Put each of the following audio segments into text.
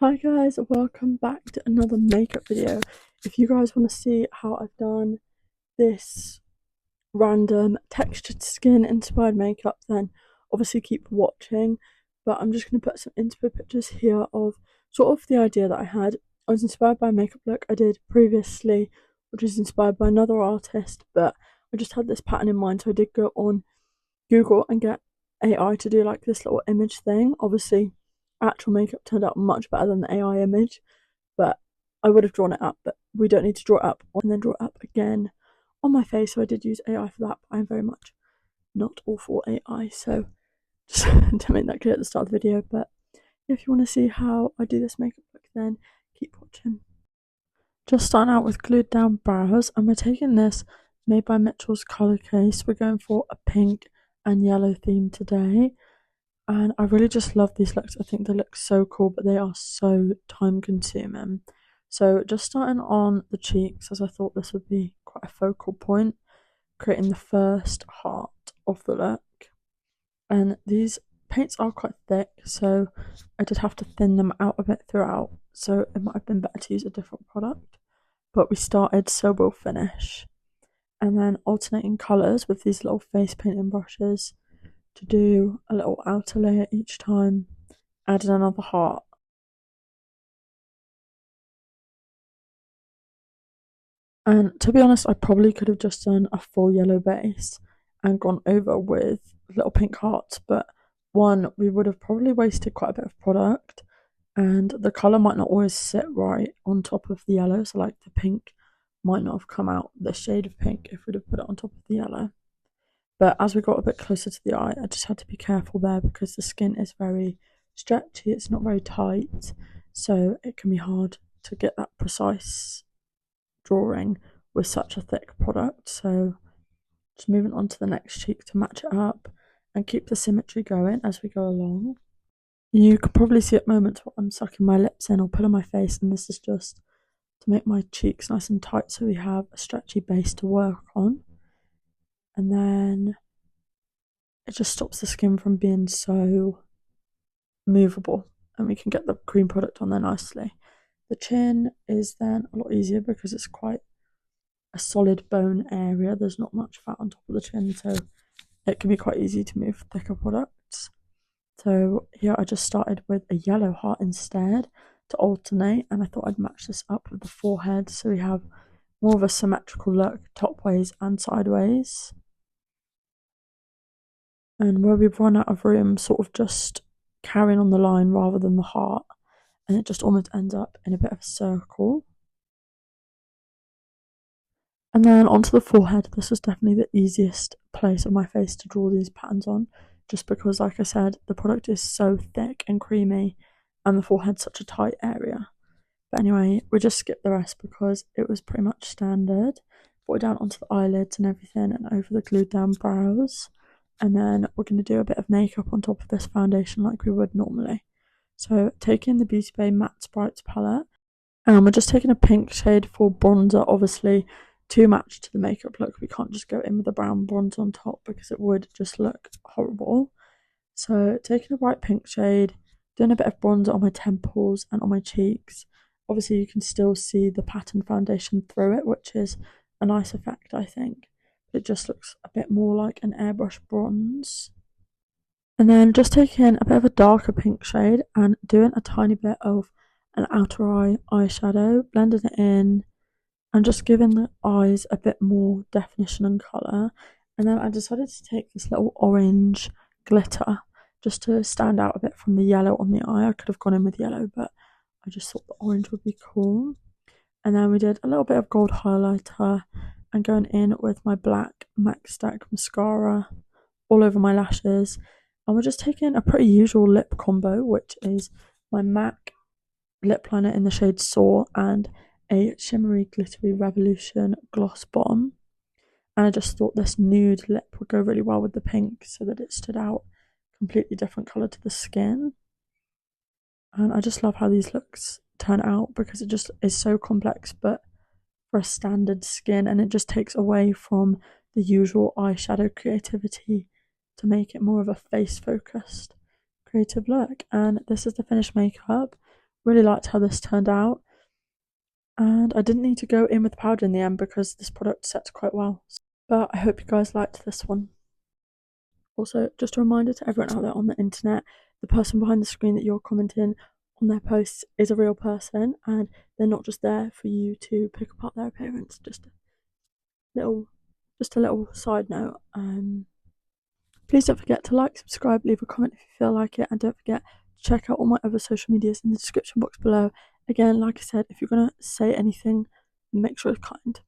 Hi guys, welcome back to another makeup video. If you guys want to see how I've done this random textured skin inspired makeup, then obviously keep watching. But I'm just going to put some inspo pictures here of sort of the idea that I had. I was inspired by a makeup look I did previously, which was inspired by another artist, but I just had this pattern in mind, so I did go on Google and get AI to do like this little image thing. Obviously, actual makeup turned out much better than the AI image, but I would have drawn it up, but we don't need to draw it up and then draw it up again on my face. So I did use AI for that, but I'm very much not all for AI. So just to make that clear at the start of the video. But if you want to see how I do this makeup look, then keep watching. Just starting out with glued down brows, and we're taking this made by Mitchell's Colour Case. We're going for a pink and yellow theme today, and I really just love these looks. I think they look so cool, but they are so time consuming. So just starting on the cheeks, as I thought this would be quite a focal point, creating the first heart of the look. And these paints are quite thick, so I did have to thin them out a bit throughout, so it might have been better to use a different product. But we started, so we'll finish. And then alternating colours with these little face painting brushes to do a little outer layer each time, adding another heart. And to be honest, I probably could have just done a full yellow base and gone over with little pink hearts, but one, we would have probably wasted quite a bit of product, and the colour might not always sit right on top of the yellow, so like the pink might not have come out the shade of pink if we'd have put it on top of the yellow. But as we got a bit closer to the eye, I just had to be careful there because the skin is very stretchy, it's not very tight, so it can be hard to get that precise drawing with such a thick product. So just moving on to the next cheek to match it up and keep the symmetry going as we go along. You can probably see at moments what I'm sucking my lips in or pulling my face, and this is just to make my cheeks nice and tight so we have a stretchy base to work on. And then it just stops the skin from being so movable, and we can get the cream product on there nicely. The chin is then a lot easier because it's quite a solid bone area. There's not much fat on top of the chin, so it can be quite easy to move thicker products. So here I just started with a yellow heart instead to alternate, and I thought I'd match this up with the forehead so we have more of a symmetrical look top ways and sideways. And where we've run out of room, sort of just carrying on the line rather than the heart, and it just almost ends up in a bit of a circle. And then onto the forehead. This was definitely the easiest place of my face to draw these patterns on, just because, like I said, the product is so thick and creamy and the forehead's such a tight area. But anyway, we just skipped the rest because it was pretty much standard. Brought it down onto the eyelids and everything and over the glued down brows. And then we're going to do a bit of makeup on top of this foundation like we would normally. So taking the Beauty Bay Matte Sprites palette, and we're just taking a pink shade for bronzer, obviously to match to the makeup look. We can't just go in with a brown bronzer on top because it would just look horrible. So taking a bright pink shade, doing a bit of bronzer on my temples and on my cheeks. Obviously you can still see the pattern foundation through it, which is a nice effect, I think. It just looks a bit more like an airbrush bronze. And then just taking a bit of a darker pink shade and doing a tiny bit of an outer eye eyeshadow, blending it in and just giving the eyes a bit more definition and colour. And then I decided to take this little orange glitter just to stand out a bit from the yellow on the eye. I could have gone in with yellow, but I just thought the orange would be cool. And then we did a little bit of gold highlighter and going in with my black MAC Stack mascara all over my lashes. And we're just taking a pretty usual lip combo, which is my MAC lip liner in the shade Soar and a shimmery glittery Revolution gloss bomb. And I just thought this nude lip would go really well with the pink so that it stood out completely different colour to the skin. And I just love how these looks turn out because it just is so complex but for a standard skin, and it just takes away from the usual eyeshadow creativity to make it more of a face focused creative look. And this is the finished makeup. Really liked how this turned out. And I didn't need to go in with powder in the end because this product sets quite well. But I hope you guys liked this one. Also, just a reminder to everyone out there on the internet, the person behind the screen that you're commenting on their posts is a real person, and they're not just there for you to pick apart their appearance. Just a little side note. Please don't forget to like, subscribe, leave a comment if you feel like it, and don't forget to check out all my other social medias in the description box below. Again, like I said, if you're gonna say anything, make sure it's kind.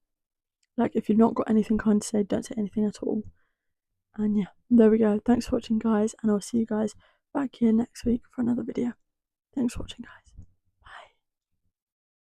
Like, if you've not got anything kind to say, don't say anything at all. And yeah, there we go. Thanks for watching, guys, and I'll see you guys back here next week for another video. Thanks for watching, guys.